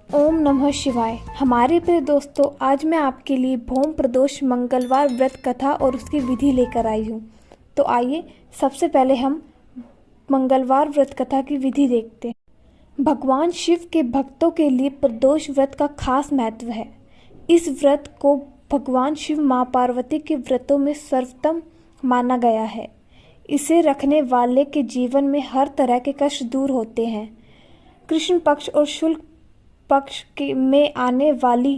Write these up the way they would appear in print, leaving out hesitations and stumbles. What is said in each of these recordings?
ओम नमः शिवाय। हमारे प्रिय दोस्तों, आज मैं आपके लिए भौम प्रदोष मंगलवार व्रत कथा और उसकी विधि लेकर आई हूँ। तो आइए सबसे पहले हम मंगलवार व्रत कथा की विधि देखते हैं। भगवान शिव के भक्तों के लिए प्रदोष व्रत का खास महत्व है। इस व्रत को भगवान शिव माँ पार्वती के व्रतों में सर्वोत्तम माना गया है। इसे रखने वाले के जीवन में हर तरह के कष्ट दूर होते हैं। कृष्ण पक्ष और शुक्ल पक्ष में आने वाली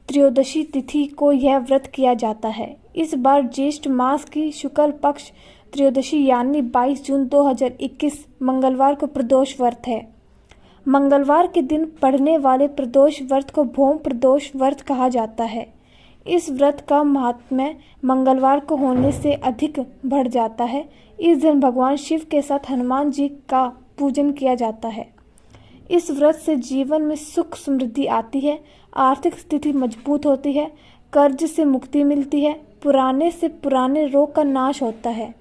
त्रयोदशी तिथि को यह व्रत किया जाता है। इस बार ज्येष्ठ मास की शुक्ल पक्ष त्रयोदशी यानी 22 जून 2021 मंगलवार को प्रदोष व्रत है। मंगलवार के दिन पढ़ने वाले प्रदोष व्रत को भौम प्रदोष व्रत कहा जाता है। इस व्रत का महात्म्य मंगलवार को होने से अधिक बढ़ जाता है। इस दिन भगवान शिव के साथ हनुमान जी का पूजन किया जाता है। इस व्रत से जीवन में सुख समृद्धि आती है, आर्थिक स्थिति मजबूत होती है, कर्ज से मुक्ति मिलती है, पुराने से पुराने रोग का नाश होता है,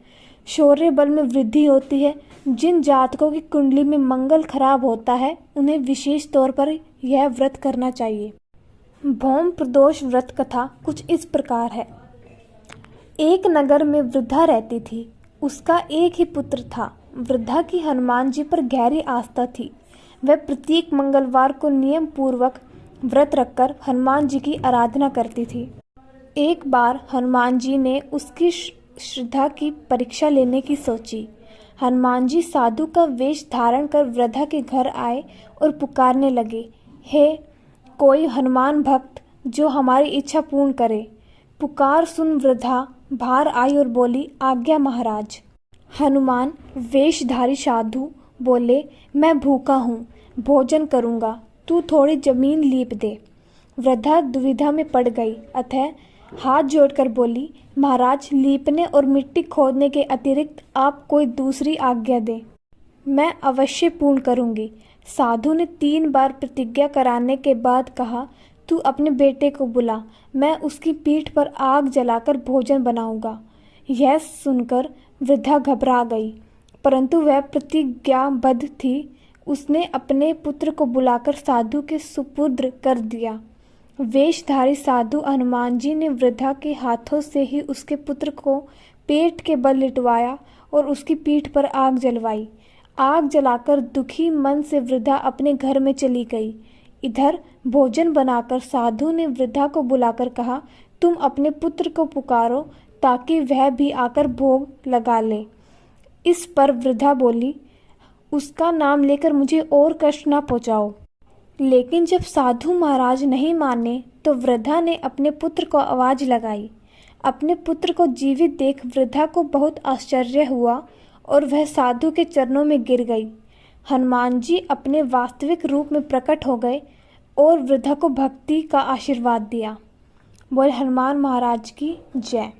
शौर्य बल में वृद्धि होती है। जिन जातकों की कुंडली में मंगल खराब होता है उन्हें विशेष तौर पर यह व्रत करना चाहिए। भौम प्रदोष व्रत कथा कुछ इस प्रकार है। एक नगर में वृद्धा रहती थी। उसका एक ही पुत्र था। वृद्धा की हनुमान जी पर गहरी आस्था थी। वह प्रत्येक मंगलवार को नियम पूर्वक व्रत रखकर हनुमान जी की आराधना करती थी। एक बार हनुमान जी ने उसकी श्रद्धा की परीक्षा लेने की सोची। हनुमान जी साधु का वेश धारण कर वृद्धा के घर आए और पुकारने लगे, हे कोई हनुमान भक्त जो हमारी इच्छा पूर्ण करे। पुकार सुन वृद्धा बाहर आई और बोली, आज्ञा महाराज। हनुमान वेशधारी साधु बोले, मैं भूखा हूँ, भोजन करूँगा, तू थोड़ी जमीन लीप दे। वृद्धा दुविधा में पड़ गई, अतः हाथ जोड़कर बोली, महाराज लीपने और मिट्टी खोदने के अतिरिक्त आप कोई दूसरी आज्ञा दें, मैं अवश्य पूर्ण करूँगी। साधु ने 3 बार प्रतिज्ञा कराने के बाद कहा, तू अपने बेटे को बुला, मैं उसकी पीठ पर आग जलाकर भोजन बनाऊंगा। यह सुनकर वृद्धा घबरा गई, परंतु वह प्रतिज्ञाबद्ध थी। उसने अपने पुत्र को बुलाकर साधु के सुपुर्द कर दिया। वेशधारी साधु हनुमान जी ने वृद्धा के हाथों से ही उसके पुत्र को पेट के बल लिटवाया और उसकी पीठ पर आग जलवाई। आग जलाकर दुखी मन से वृद्धा अपने घर में चली गई। इधर भोजन बनाकर साधु ने वृद्धा को बुलाकर कहा, तुम अपने पुत्र को पुकारो ताकि वह भी आकर भोग लगा ले। इस पर वृद्धा बोली, उसका नाम लेकर मुझे और कष्ट न पहुँचाओ। लेकिन जब साधु महाराज नहीं माने तो वृद्धा ने अपने पुत्र को आवाज लगाई। अपने पुत्र को जीवित देख वृद्धा को बहुत आश्चर्य हुआ और वह साधु के चरणों में गिर गई। हनुमान जी अपने वास्तविक रूप में प्रकट हो गए और वृद्धा को भक्ति का आशीर्वाद दिया। बोले हनुमान महाराज की जय।